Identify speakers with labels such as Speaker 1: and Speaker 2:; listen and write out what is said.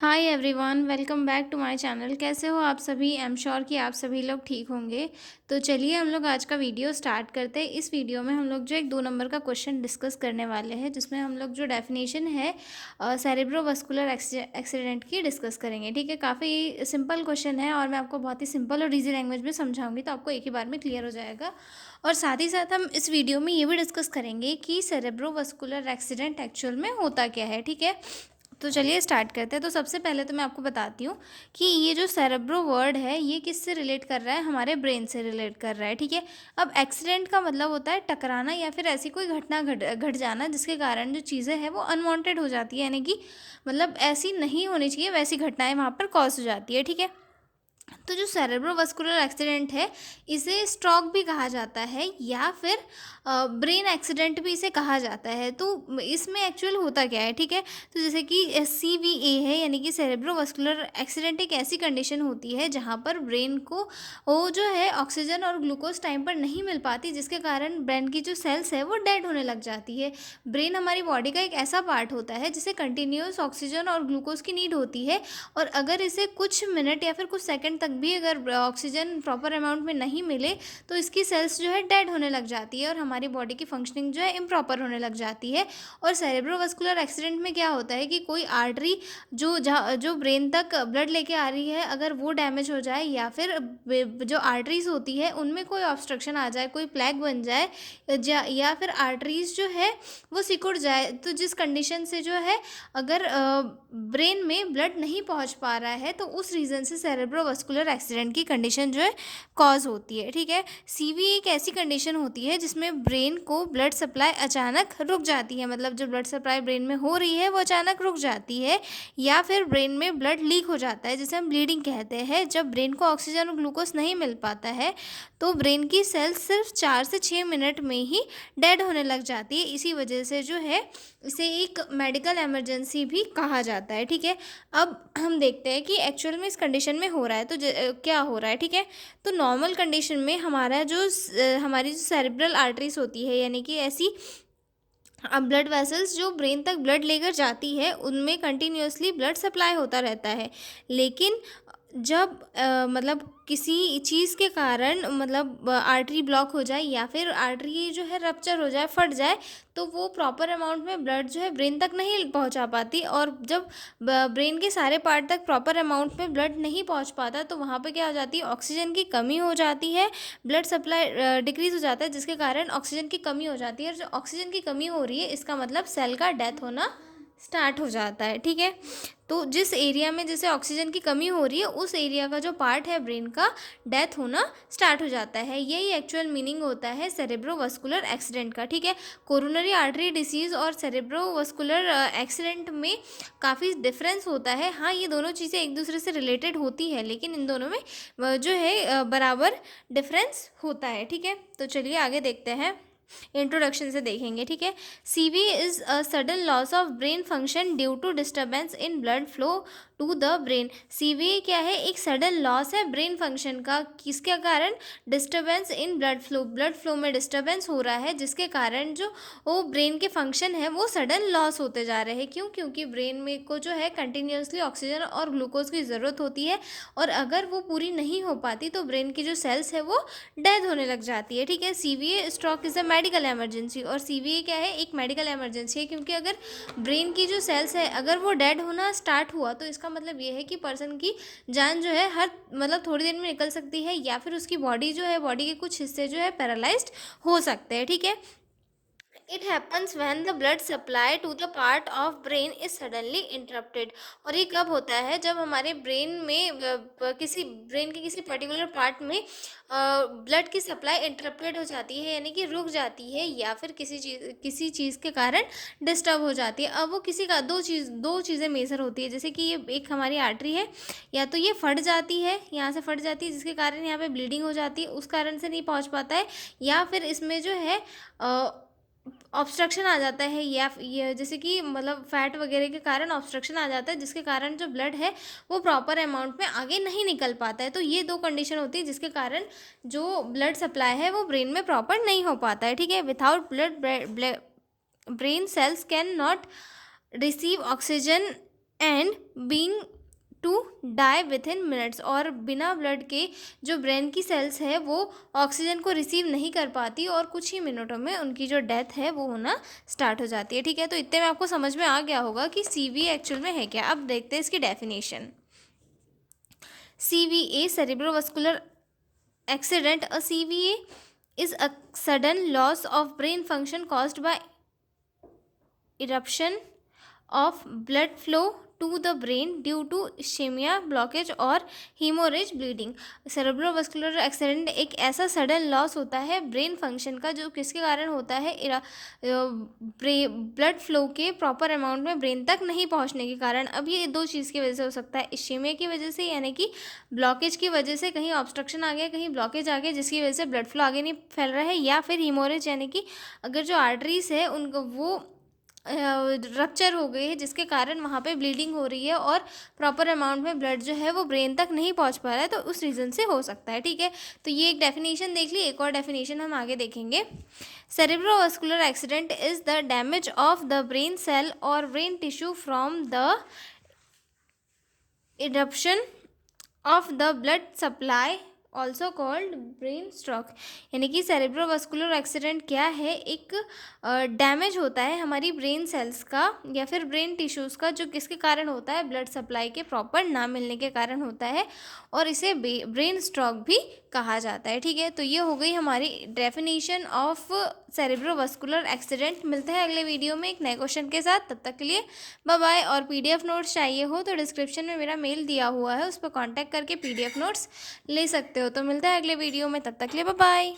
Speaker 1: Hi everyone, welcome back to my channel. कैसे हो आप सभी? आई एम श्योर कि आप सभी लोग ठीक होंगे। तो चलिए हम लोग आज का वीडियो स्टार्ट करते हैं। इस वीडियो में हम लोग जो एक 2 नंबर का क्वेश्चन डिस्कस करने वाले हैं, जिसमें हम लोग जो डेफिनेशन है सेरेब्रोवास्कुलर एक्सीडेंट की डिस्कस करेंगे। ठीक है, काफ़ी सिंपल क्वेश्चन है और मैं आपको बहुत ही सिंपल और ईजी लैंग्वेज में समझाऊंगी, तो आपको एक ही बार में क्लियर हो जाएगा। और साथ ही साथ हम इस वीडियो में ये भी डिस्कस करेंगे कि सेरेब्रोवास्कुलर एक्सीडेंट एक्चुअल में होता क्या है। ठीक है, तो चलिए स्टार्ट करते हैं। तो सबसे पहले तो मैं आपको बताती हूँ कि ये जो सेरेब्रो वर्ड है ये किससे रिलेट कर रहा है, हमारे ब्रेन से रिलेट कर रहा है। ठीक है, अब एक्सीडेंट का मतलब होता है टकराना या फिर ऐसी कोई घटना घट जाना जिसके कारण जो चीज़ें हैं वो अनवांटेड हो जाती है, यानी कि मतलब ऐसी नहीं होनी चाहिए वैसी घटनाएं वहाँ पर कॉज हो जाती है। ठीक है, तो जो सेरेब्रोवास्कुलर एक्सीडेंट है इसे स्ट्रोक भी कहा जाता है या फिर ब्रेन एक्सीडेंट भी इसे कहा जाता है। तो इसमें एक्चुअल होता क्या है? ठीक है, तो जैसे कि CVA है, यानी कि सेरेब्रोवास्कुलर एक्सीडेंट एक ऐसी कंडीशन होती है जहाँ पर ब्रेन को वो जो है ऑक्सीजन और ग्लूकोज टाइम पर नहीं मिल पाती, जिसके कारण ब्रेन की जो सेल्स है वो डेड होने लग जाती है। ब्रेन हमारी बॉडी का एक ऐसा पार्ट होता है जिसे कंटिन्यूस ऑक्सीजन और ग्लूकोज की नीड होती है, और अगर इसे कुछ मिनट या फिर कुछ सेकंड तक भी अगर ऑक्सीजन प्रॉपर अमाउंट में नहीं मिले तो इसकी सेल्स जो है डेड होने लग जाती है और हमारी बॉडी की फंक्शनिंग जो है इम्प्रॉपर होने लग जाती है। और सेरेब्रोवास्कुलर एक्सीडेंट में क्या होता है कि कोई आर्टरी जो ब्रेन तक ब्लड लेके आ रही है, अगर वो डैमेज हो जाए या फिर जो आर्टरीज होती है उनमें कोई ऑब्स्ट्रक्शन आ जाए, कोई प्लैग बन जाए, या फिर आर्टरीज जो है वो सिकुड़ जाए, तो जिस कंडीशन से जो है अगर ब्रेन में ब्लड नहीं पहुंच पा रहा है तो उस रीज़न से सेरेब्रोवास्कुलर एक्सीडेंट की कंडीशन जो है कॉज होती है। ठीक है, सीवी एक ऐसी कंडीशन होती है जिसमें ब्रेन को ब्लड सप्लाई अचानक रुक जाती है, मतलब जो ब्लड सप्लाई ब्रेन में हो रही है वो अचानक रुक जाती है, या फिर ब्रेन में ब्लड लीक हो जाता है जिसे हम ब्लीडिंग कहते हैं। जब ब्रेन को ऑक्सीजन और ग्लूकोज नहीं मिल पाता है तो ब्रेन की सेल्स सिर्फ 4 से 6 मिनट में ही डेड होने लग जाती है। इसी वजह से जो है इसे एक मेडिकल इमरजेंसी भी कहा जाता है। ठीक है, अब हम देखते हैं कि एक्चुअल में इस कंडीशन में हो रहा है तो क्या हो रहा है। ठीक है, तो नॉर्मल कंडीशन में हमारा हमारी जो सेरेब्रल आर्टरीज होती है, यानी कि ऐसी ब्लड वेसल्स जो ब्रेन तक ब्लड लेकर जाती है, उनमें कंटिन्यूसली ब्लड सप्लाई होता रहता है। लेकिन जब मतलब किसी चीज़ के कारण मतलब आर्टरी ब्लॉक हो जाए या फिर आर्टरी जो है रप्चर हो जाए, फट जाए, तो वो प्रॉपर अमाउंट में ब्लड जो है ब्रेन तक नहीं पहुंचा पाती, और जब ब्रेन के सारे पार्ट तक प्रॉपर अमाउंट में ब्लड नहीं पहुंच पाता तो वहाँ पे क्या हो जाती है, ऑक्सीजन की कमी हो जाती है, ब्लड सप्लाई डिक्रीज हो जाता है, जिसके कारण ऑक्सीजन की कमी हो जाती है। और जो ऑक्सीजन की कमी हो रही है इसका मतलब सेल का डेथ होना स्टार्ट हो जाता है। ठीक है, तो जिस एरिया में जैसे ऑक्सीजन की कमी हो रही है उस एरिया का जो पार्ट है ब्रेन का, डेथ होना स्टार्ट हो जाता है। यही एक्चुअल मीनिंग होता है सेरेब्रोवास्कुलर एक्सीडेंट का। ठीक है, कोरोनरी आर्टरी डिसीज़ और सेरेब्रोवास्कुलर एक्सीडेंट में काफ़ी डिफरेंस होता है। हाँ, ये दोनों चीज़ें एक दूसरे से रिलेटेड होती है, लेकिन इन दोनों में जो है बराबर डिफरेंस होता है। ठीक है, तो चलिए आगे देखते हैं, इंट्रोडक्शन से देखेंगे। ठीक है, CV is a sudden loss of brain function due to disturbance in blood flow to the brain. CV क्या है? एक सडन लॉस है ब्रेन फंक्शन का, किसके कारण? डिस्टर्बेंस इन ब्लड फ्लो में डिस्टर्बेंस हो रहा है, जिसके कारण जो वो ब्रेन के फंक्शन है वो सडन लॉस होते जा रहे हैं। क्यों? क्योंकि ब्रेन में को जो है कंटिन्यूसली ऑक्सीजन और ग्लूकोज की ज़रूरत होती है, और अगर वो पूरी नहीं हो पाती तो ब्रेन की जो सेल्स है वो डेथ होने लग जाती है। ठीक है, CVA stroke is a medical emergency, और सीवीए क्या है? एक मेडिकल इमरजेंसी है, क्योंकि अगर ब्रेन की जो सेल्स है अगर वो डेड होना स्टार्ट हुआ तो इसका मतलब ये है कि पर्सन की जान जो है हर मतलब थोड़ी देर में निकल सकती है, या फिर उसकी बॉडी जो है, बॉडी के कुछ हिस्से जो है पैरालाइज्ड हो सकते हैं। ठीक है, it happens when the blood supply to the part of brain is suddenly interrupted. और ये कब होता है? जब हमारे ब्रेन में किसी ब्रेन के किसी पर्टिकुलर पार्ट में ब्लड की सप्लाई इंटरप्टेड हो जाती है, यानी कि रुक जाती है, या फिर किसी चीज़ के कारण डिस्टर्ब हो जाती है। अब वो किसी का दो चीज़ें मेजर होती है, जैसे कि ये एक हमारी आर्टरी है, या तो ये फट जाती है, यहाँ से फट जाती है जिसके कारण यहाँ पे ब्लीडिंग हो जाती है, उस कारण से नहीं पहुँच पाता है, या फिर इसमें जो है ऑब्स्ट्रक्शन आ जाता है, या ये जैसे कि मतलब फैट वगैरह के कारण ऑब्स्ट्रक्शन आ जाता है, जिसके कारण जो ब्लड है वो प्रॉपर अमाउंट में आगे नहीं निकल पाता है। तो ये दो कंडीशन होती है जिसके कारण जो ब्लड सप्लाई है वो ब्रेन में प्रॉपर नहीं हो पाता है। ठीक है, without blood brain cells can not receive oxygen and being to die within minutes, और बिना ब्लड के जो ब्रेन की सेल्स है वो ऑक्सीजन को रिसीव नहीं कर पाती और कुछ ही मिनटों में उनकी जो डेथ है वो होना स्टार्ट हो जाती है। ठीक है, तो इतने में आपको समझ में आ गया होगा कि सीवीए एक्चुअल में है क्या। अब देखते हैं इसकी definition. CVA, cerebrovascular accident. A CVA is a sudden loss of brain function caused by eruption of blood flow to the brain due to ischemia, blockage और हीमोरेज ब्लीडिंग। सेरेब्रोवास्कुलर एक्सीडेंट एक ऐसा सडन लॉस होता है brain function का जो किसके कारण होता है, ब्लड फ्लो के प्रॉपर अमाउंट में ब्रेन तक नहीं पहुंचने के कारण। अब ये दो चीज़ की वजह से हो सकता है, इश्केमिया की वजह से यानी कि ब्लॉकेज की वजह से, कहीं ऑब्स्ट्रक्शन आ गया, कहीं ब्लॉकेज आ गया जिसकी वजह से ब्लड फ्लो आगे नहीं फैल रहा है, या फिर हीमोरेज यानी कि अगर जो आर्टरीज है उनको वो रप्चर हो गई है जिसके कारण वहाँ पे ब्लीडिंग हो रही है और प्रॉपर अमाउंट में ब्लड जो है वो ब्रेन तक नहीं पहुँच पा रहा है, तो उस रीज़न से हो सकता है। ठीक है, तो ये एक डेफिनेशन देख ली। एक और डेफिनेशन हम आगे देखेंगे। Cerebrovascular accident is the damage of the brain cell और brain tissue from the eruption of the blood supply, also called brain stroke. यानी कि सेरेब्रोवास्कुलर एक्सीडेंट क्या है, एक डैमेज होता है हमारी ब्रेन सेल्स का या फिर ब्रेन टिश्यूज़ का, जो किसके कारण होता है, ब्लड सप्लाई के प्रॉपर ना मिलने के कारण होता है, और इसे ब्रेन स्ट्रोक भी कहा जाता है। ठीक है, तो ये हो गई हमारी डेफिनेशन ऑफ सेरेब्रोवास्कुलर एक्सीडेंट। मिलते हैं अगले वीडियो में एक नए क्वेश्चन के साथ, तब तक के लिए बाय बाय। और PDF नोट्स चाहिए हो तो डिस्क्रिप्शन में मेरा मेल दिया हुआ है, उस पर कॉन्टैक्ट करके PDF नोट्स ले सकते हो। तो मिलता है अगले वीडियो में, तब तक के लिए बाय बाय।